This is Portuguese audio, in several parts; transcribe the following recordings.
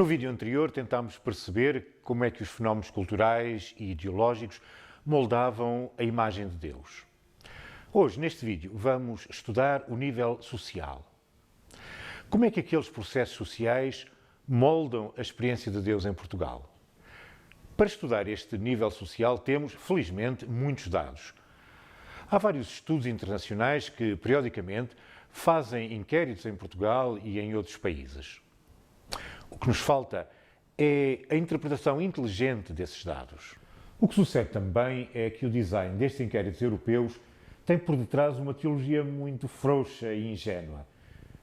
No vídeo anterior tentámos perceber como é que os fenómenos culturais e ideológicos moldavam a imagem de Deus. Hoje, neste vídeo, vamos estudar o nível social. Como é que aqueles processos sociais moldam a experiência de Deus em Portugal? Para estudar este nível social temos, felizmente, muitos dados. Há vários estudos internacionais que, periodicamente, fazem inquéritos em Portugal e em outros países. O que nos falta é a interpretação inteligente desses dados. O que sucede também é que o design destes inquéritos europeus tem por detrás uma teologia muito frouxa e ingênua,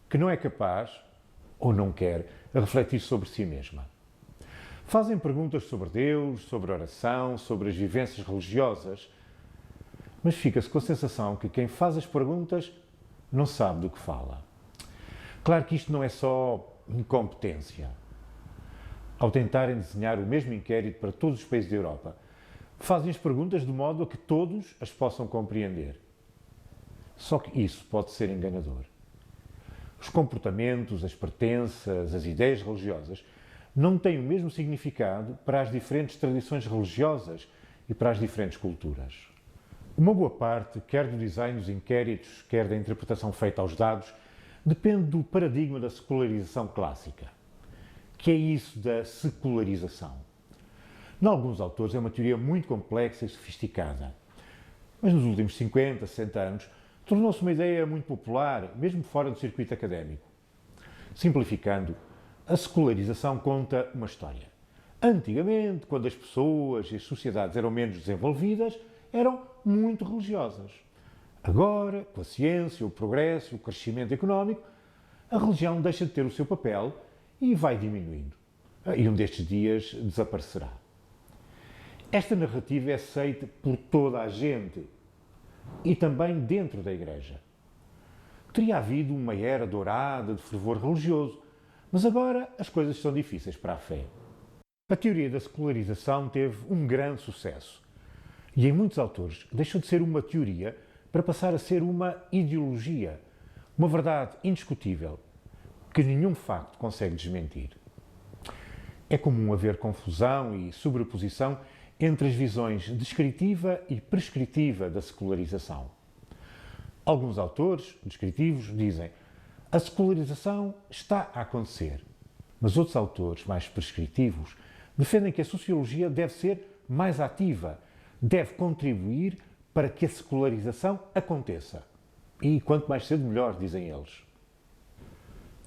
que não é capaz, ou não quer, refletir sobre si mesma. Fazem perguntas sobre Deus, sobre a oração, sobre as vivências religiosas, mas fica-se com a sensação que quem faz as perguntas não sabe do que fala. Claro que isto não é só incompetência. Ao tentarem desenhar o mesmo inquérito para todos os países da Europa, fazem as perguntas de modo a que todos as possam compreender. Só que isso pode ser enganador. Os comportamentos, as pertenças, as ideias religiosas não têm o mesmo significado para as diferentes tradições religiosas e para as diferentes culturas. Uma boa parte, quer do design dos inquéritos, quer da interpretação feita aos dados, depende do paradigma da secularização clássica. Que é isso da secularização? Em alguns autores é uma teoria muito complexa e sofisticada, mas nos últimos 50, 60 anos tornou-se uma ideia muito popular, mesmo fora do circuito académico. Simplificando, a secularização conta uma história. Antigamente, quando as pessoas e as sociedades eram menos desenvolvidas, eram muito religiosas. Agora, com a ciência, o progresso, o crescimento económico, a religião deixa de ter o seu papel e vai diminuindo. E um destes dias desaparecerá. Esta narrativa é aceita por toda a gente e também dentro da Igreja. Teria havido uma era dourada de fervor religioso, mas agora as coisas são difíceis para a fé. A teoria da secularização teve um grande sucesso e em muitos autores deixou de ser uma teoria para passar a ser uma ideologia, uma verdade indiscutível que nenhum facto consegue desmentir. É comum haver confusão e sobreposição entre as visões descritiva e prescritiva da secularização. Alguns autores descritivos dizem a secularização está a acontecer, mas outros autores mais prescritivos defendem que a sociologia deve ser mais ativa, deve contribuir para que a secularização aconteça. E quanto mais cedo melhor, dizem eles.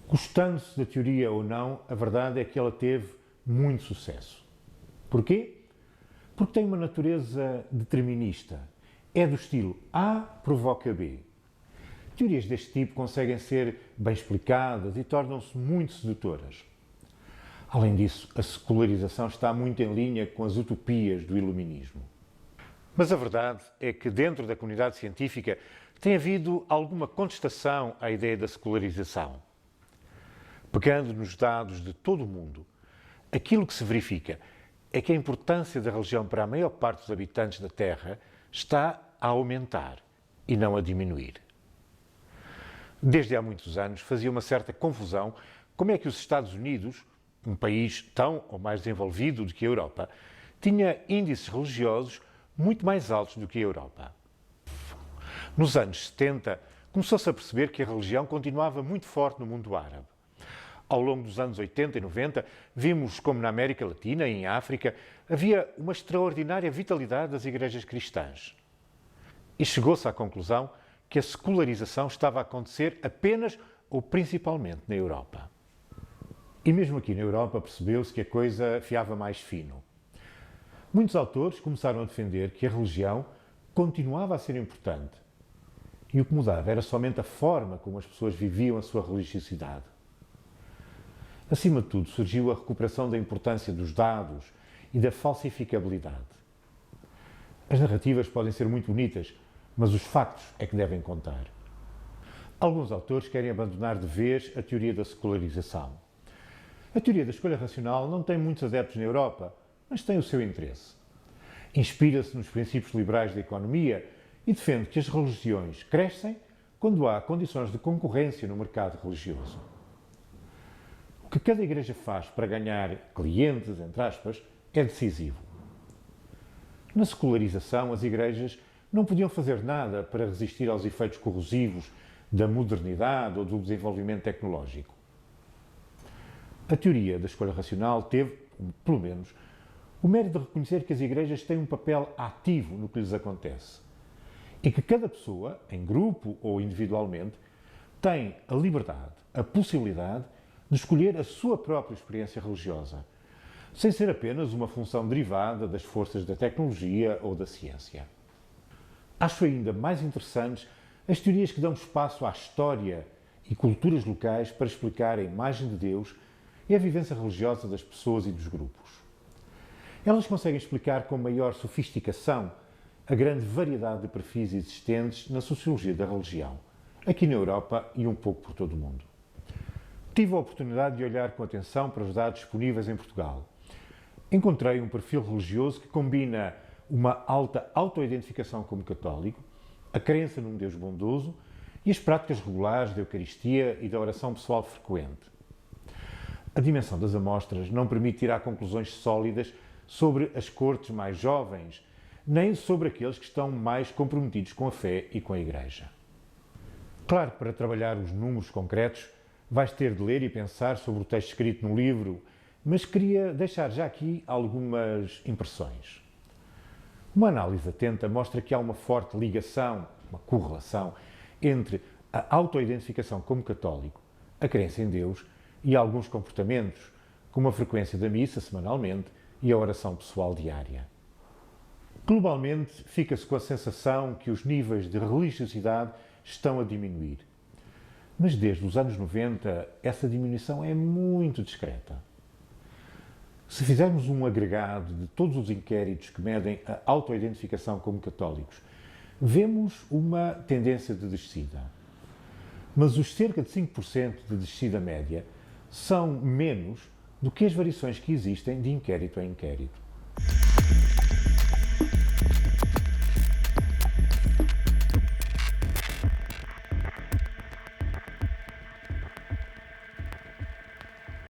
Gostando-se da teoria ou não, a verdade é que ela teve muito sucesso. Porquê? Porque tem uma natureza determinista. É do estilo A provoca B. Teorias deste tipo conseguem ser bem explicadas e tornam-se muito sedutoras. Além disso, a secularização está muito em linha com as utopias do iluminismo. Mas a verdade é que dentro da comunidade científica tem havido alguma contestação à ideia da secularização. Pegando nos dados de todo o mundo, aquilo que se verifica é que a importância da religião para a maior parte dos habitantes da Terra está a aumentar e não a diminuir. Desde há muitos anos fazia uma certa confusão como é que os Estados Unidos, um país tão ou mais desenvolvido do que a Europa, tinha índices religiosos muito mais altos do que a Europa. Nos anos 70, começou-se a perceber que a religião continuava muito forte no mundo árabe. Ao longo dos anos 80 e 90, vimos como na América Latina e em África havia uma extraordinária vitalidade das igrejas cristãs. E chegou-se à conclusão que a secularização estava a acontecer apenas ou principalmente na Europa. E mesmo aqui na Europa percebeu-se que a coisa fiava mais fino. Muitos autores começaram a defender que a religião continuava a ser importante e o que mudava era somente a forma como as pessoas viviam a sua religiosidade. Acima de tudo, surgiu a recuperação da importância dos dados e da falsificabilidade. As narrativas podem ser muito bonitas, mas os factos é que devem contar. Alguns autores querem abandonar de vez a teoria da secularização. A teoria da escolha racional não tem muitos adeptos na Europa, mas tem o seu interesse. Inspira-se nos princípios liberais da economia e defende que as religiões crescem quando há condições de concorrência no mercado religioso. O que cada igreja faz para ganhar clientes, entre aspas, é decisivo. Na secularização, as igrejas não podiam fazer nada para resistir aos efeitos corrosivos da modernidade ou do desenvolvimento tecnológico. A teoria da escolha racional teve, pelo menos, o mérito de reconhecer que as igrejas têm um papel ativo no que lhes acontece e que cada pessoa, em grupo ou individualmente, tem a liberdade, a possibilidade de escolher a sua própria experiência religiosa, sem ser apenas uma função derivada das forças da tecnologia ou da ciência. Acho ainda mais interessantes as teorias que dão espaço à história e culturas locais para explicar a imagem de Deus e a vivência religiosa das pessoas e dos grupos. Elas conseguem explicar com maior sofisticação a grande variedade de perfis existentes na sociologia da religião, aqui na Europa e um pouco por todo o mundo. Tive a oportunidade de olhar com atenção para os dados disponíveis em Portugal. Encontrei um perfil religioso que combina uma alta autoidentificação como católico, a crença num Deus bondoso e as práticas regulares da Eucaristia e da oração pessoal frequente. A dimensão das amostras não permite tirar conclusões sólidas sobre as cortes mais jovens, nem sobre aqueles que estão mais comprometidos com a fé e com a Igreja. Claro, para trabalhar os números concretos, vais ter de ler e pensar sobre o texto escrito no livro, mas queria deixar já aqui algumas impressões. Uma análise atenta mostra que há uma forte ligação, uma correlação, entre a autoidentificação como católico, a crença em Deus e alguns comportamentos, como a frequência da missa semanalmente e a oração pessoal diária. Globalmente, fica-se com a sensação que os níveis de religiosidade estão a diminuir. Mas desde os anos 90, essa diminuição é muito discreta. Se fizermos um agregado de todos os inquéritos que medem a autoidentificação como católicos, vemos uma tendência de descida. Mas os cerca de 5% de descida média são menos do que as variações que existem de inquérito a inquérito.